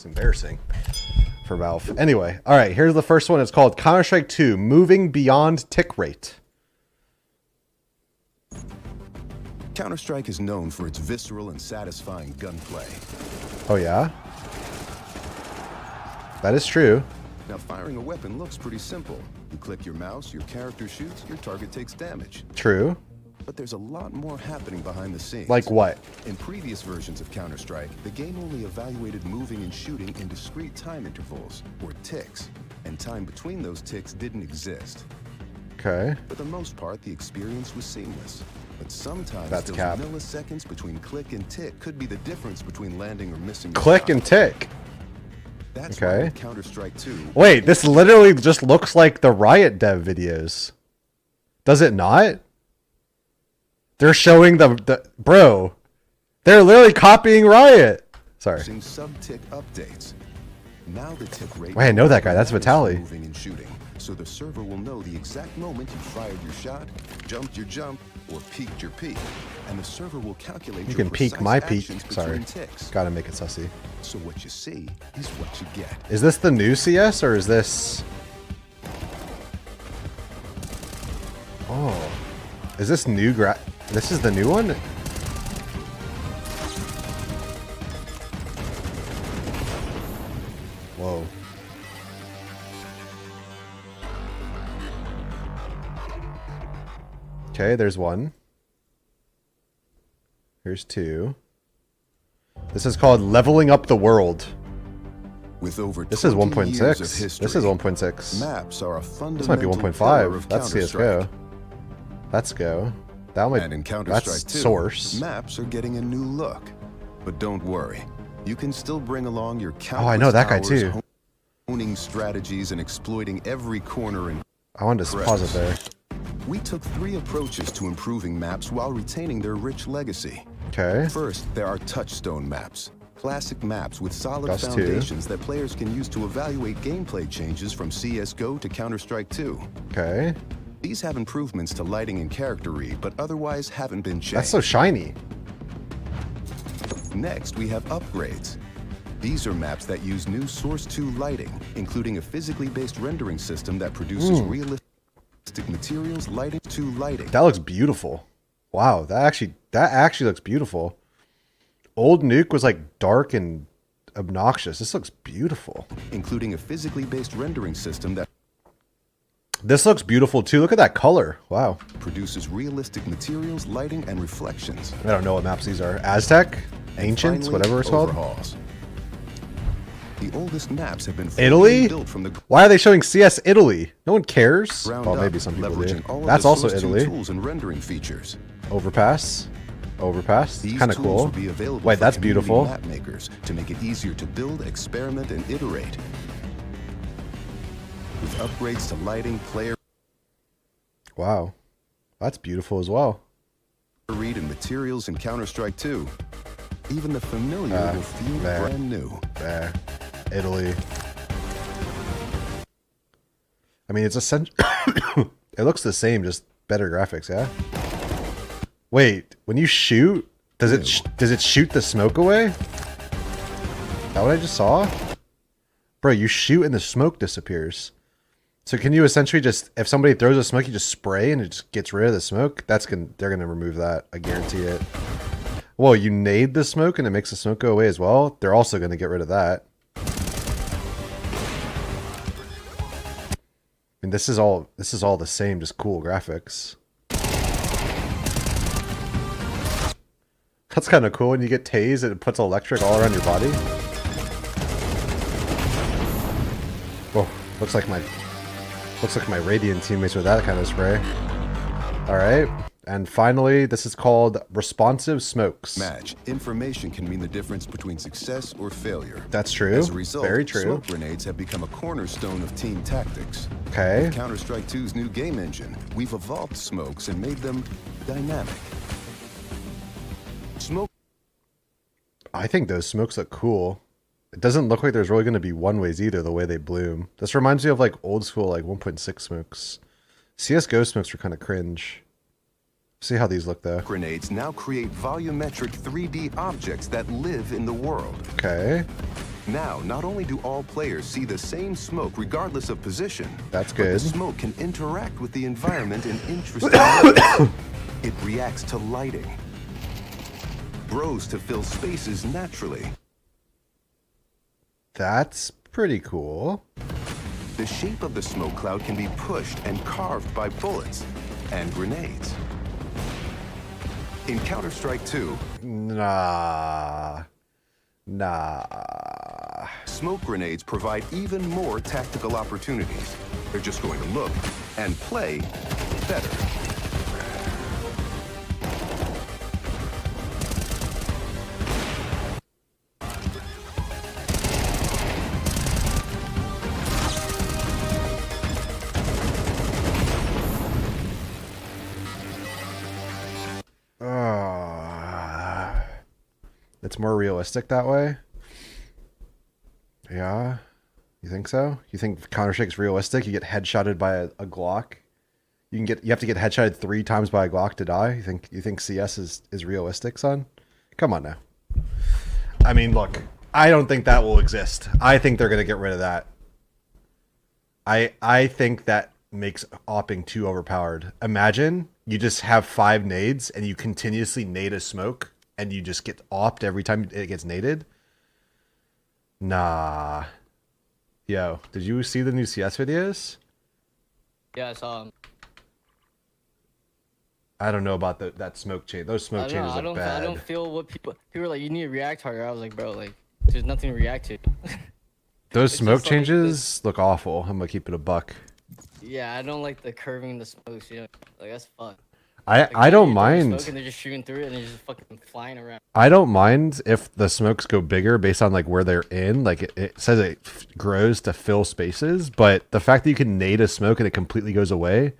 It's embarrassing for Valve. Anyway, all right, here's the first one. It's called Counter-Strike 2, Moving Beyond Tick Rate. Counter-Strike is known for its visceral and satisfying gunplay. Oh, yeah? That is true. Now, firing a weapon looks pretty simple. You click your mouse, your character shoots, your target takes damage. True. But there's a lot more happening behind the scenes. Like what? In previous versions of Counter-Strike, the game only evaluated moving and shooting in discrete time intervals, or ticks, and time between those ticks didn't exist. Okay. For the most part, the experience was seamless. But sometimes That's those cap. milliseconds between click and tick could be the difference between landing or missing your Click shot. and tick. That's Okay. why with Counter-Strike 2. Wait, this literally just looks like the Riot dev videos. Does it not? They're showing the bro. They're literally copying Riot. Sorry. Using sub-tick updates. Now the tick rate. Wait, I know that guy. That's matters Vitaly. for moving and shooting, so the server will know the exact moment you fired your shot, jumped your jump, or peeked your peek, and the server will calculate. You your can peek precise my peek. actions Sorry. between ticks. Gotta make it sussy. So what you see is what you get. Is this the new CS or is this? Oh, is this new This is the new one? Whoa. Okay, there's one. Here's two. This is called Leveling Up the World. With over This is 20 years of 1.6. history, This is 1.6. maps are a This fundamental might be pillar 1.5. of That's Counter-Strike. CSGO. Let's go. That might. And in Counter-Strike That's 2, Source. maps are getting a new look. But don't worry, you can still bring along your countless Oh, I know that guy hours too. honing strategies and exploiting every corner and I wanted to pause it there. We took 3 approaches to improving maps while retaining their rich legacy. Okay. First, there are touchstone maps. Classic maps with solid That's 2. foundations that players can use to evaluate gameplay changes from CSGO to Counter-Strike 2. Okay. These have improvements to lighting and character read, but otherwise haven't been changed. That's so shiny. Next, we have upgrades. These are maps that use new Source 2 lighting, including a physically based rendering system that produces realistic materials, lighting to lighting. That looks beautiful. Wow, that actually looks beautiful. Old Nuke was like dark and obnoxious. This looks beautiful. Including a physically based rendering system that This looks beautiful too. Look at that color. Wow. produces realistic materials, lighting, and reflections. I don't know what maps these are. Aztec? Ancients? Finally, Whatever it's called. overhauls. The oldest maps have been fully Italy? built from the Why are they showing CS Italy? No one cares. ground Well, up, maybe some people do. leveraging all of That's the also Source 2 Italy. tools and rendering features. Overpass. Overpass. These Kind of tools cool. will be available Wait, for that's community beautiful. map makers to make it easier to build, experiment, and iterate. With upgrades to lighting, player Wow. That's beautiful as well. read, and materials in Counter-Strike 2. Even the familiar will feel there. brand new. There. Italy. I mean, it's essential. It looks the same, just better graphics, yeah? Wait, when you shoot, does it shoot the smoke away? Is that what I just saw? Bro, you shoot and the smoke disappears. So can you essentially just, if somebody throws a smoke, you just spray and it just gets rid of the smoke? They're gonna remove that. I guarantee it. Whoa, you nade the smoke and it makes the smoke go away as well? They're also gonna get rid of that. I mean, this is all the same, just cool graphics. That's kind of cool when you get tased and it puts electric all around your body. Whoa, looks like my Radiant teammates with that kind of spray. All right, and finally, this is called responsive smokes. Match. Information can mean the difference between success or failure. That's true. As a result, Very true. smoke grenades have become a cornerstone of team tactics. Okay. With Counter-Strike 2's new game engine, we've evolved smokes and made them dynamic. Smoke. I think those smokes look cool. It doesn't look like there's really going to be one-ways either, the way they bloom. This reminds me of like old school, like 1.6 smokes. CSGO smokes are kind of cringe. See how these look though. Grenades now create volumetric 3D objects that live in the world. Okay. Now, not only do all players see the same smoke regardless of position, That's but good. the smoke can interact with the environment in interesting ways. It reacts to lighting, grows to fill spaces naturally. That's pretty cool. The shape of the smoke cloud can be pushed and carved by bullets and grenades. In Counter-Strike 2, Nah. smoke grenades provide even more tactical opportunities. They're just going to look and play better. It's more realistic that way. Yeah, you think so? You think Counter-Strike's realistic? You get headshotted by a Glock. You have to get headshotted 3 times by a Glock to die. You think CS is realistic, son? Come on now. I mean, look, I don't think that will exist. I think they're gonna get rid of that. I think that makes opping too overpowered. Imagine you just have 5 nades and you continuously nade a smoke and you just get opped every time it gets naded. Nah. Yo, did you see the new CS videos? Yeah, I saw them. I don't know about that smoke chain. Those smoke changes are bad. I don't feel what people are like, you need to react harder. I was like, bro, like, there's nothing to react to. Those smoke changes look awful. I'm gonna keep it a buck. Yeah, I don't like the curving the smokes, you know? Like, that's fun. I don't mind. Smoke and they're just shooting through it and they're just fucking flying around. I don't mind if the smokes go bigger based on like where they're in. Like it says it grows to fill spaces, but the fact that you can nade a smoke and it completely goes away.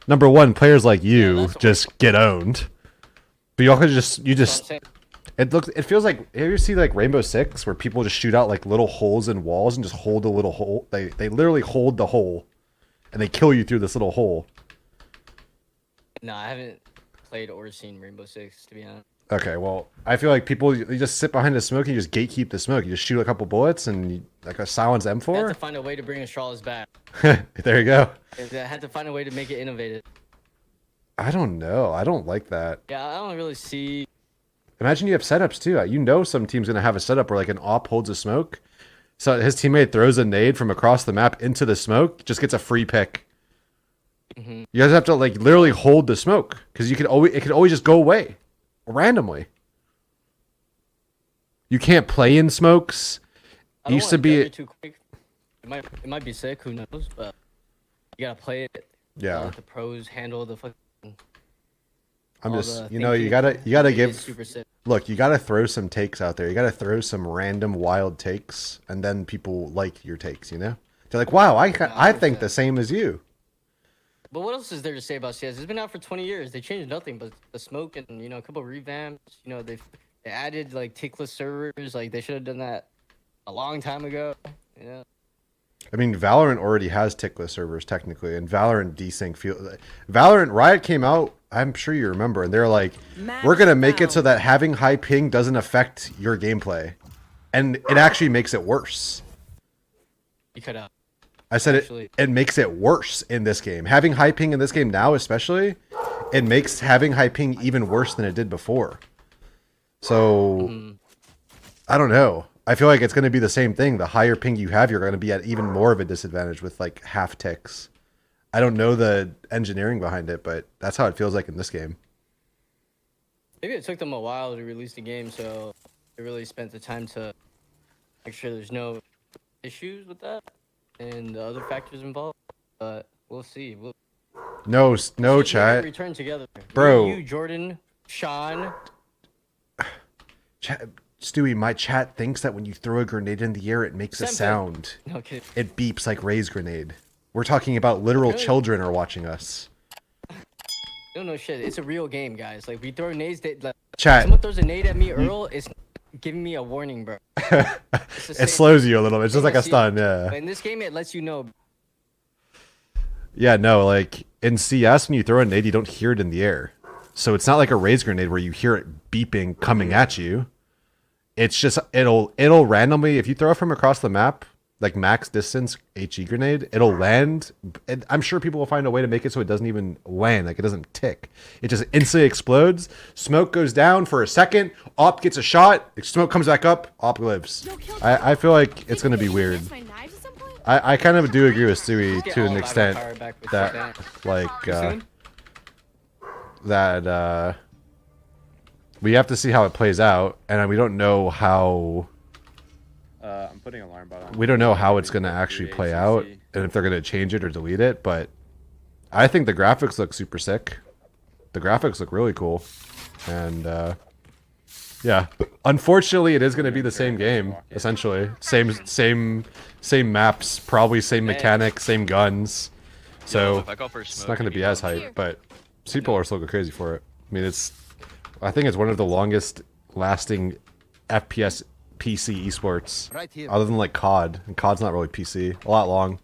Number one, players like you just get owned. But you also it feels like, have you seen like Rainbow Six where people just shoot out like little holes in walls and just hold a little hole? They literally hold the hole and they kill you through this little hole. No, I haven't played or seen Rainbow Six, to be honest. Okay, well, I feel like people, you just sit behind the smoke and you just gatekeep the smoke. You just shoot a couple bullets and you, like a silence M4. I had to find a way to bring Astralis back. There you go. I had to find a way to make it innovative. I don't know. I don't like that. Yeah, I don't really see. Imagine you have setups too. You know some team's going to have a setup where like an op holds a smoke. So his teammate throws a nade from across the map into the smoke, just gets a free pick. You guys have to like literally hold the smoke because it could always just go away randomly. You can't play in smokes. It used to be too quick. It might be sick. Who knows? But you gotta play it. Yeah. Let the pros handle the fucking. I'm just you gotta give. Super sick. Look, you gotta throw some takes out there. You gotta throw some random wild takes, and then people like your takes. You know, they're like, "Wow, I think the same as you." But what else is there to say about CS? It's been out for 20 years. They changed nothing but the smoke and, you know, a couple of revamps. You know, they added, like, tickless servers. Like, they should have done that a long time ago. You know? I mean, Valorant already has tickless servers, technically. And Valorant desync Valorant, Riot came out, I'm sure you remember, and they're like, we're going to make it so that having high ping doesn't affect your gameplay. And it actually makes it worse. You cut out. I said it makes it worse in this game. Having high ping in this game now, especially, it makes having high ping even worse than it did before. So, I don't know. I feel like it's going to be the same thing. The higher ping you have, you're going to be at even more of a disadvantage with like half ticks. I don't know the engineering behind it, but that's how it feels like in this game. Maybe it took them a while to release the game, so they really spent the time to make sure there's no issues with that. And the other factors involved, but we'll see. No, chat. Return together, bro. You, Jordan, Sean. Stewie, my chat thinks that when you throw a grenade in the air, it makes a sound. Okay. It beeps like Ray's grenade. We're talking about literal children are watching us. No shit. It's a real game, guys. Like we throw nades. Like, chat. Someone throws a nade at me, Earl. It's giving me a warning, bro. It slows you a little bit. It's just like a stun, yeah. But in this game, it lets you know. Yeah, no, like in CS, when you throw a nade, you don't hear it in the air. So it's not like a raise grenade where you hear it beeping coming at you. it's just it'll randomly, if you throw it from across the map, like max distance HE grenade, it'll land. I'm sure people will find a way to make it so it doesn't even land, like it doesn't tick. It just instantly explodes. Smoke goes down for a second. Op gets a shot. Smoke comes back up. Op lives. I feel like it's gonna be weird. I kind of do agree with Stewie to an extent that like we have to see how it plays out, and we don't know how. I'm putting alarm bot on. We don't know how it's going to actually play out, and if they're going to change it or delete it, but I think the graphics look super sick. The graphics look really cool, and yeah. Unfortunately, it is going to be the same game, essentially. Same maps, probably same mechanics, same guns. So it's not going to be as hype, but people are still go crazy for it. I mean, I think it's one of the longest lasting FPS PC esports, other than like COD, and COD's not really PC. A lot long.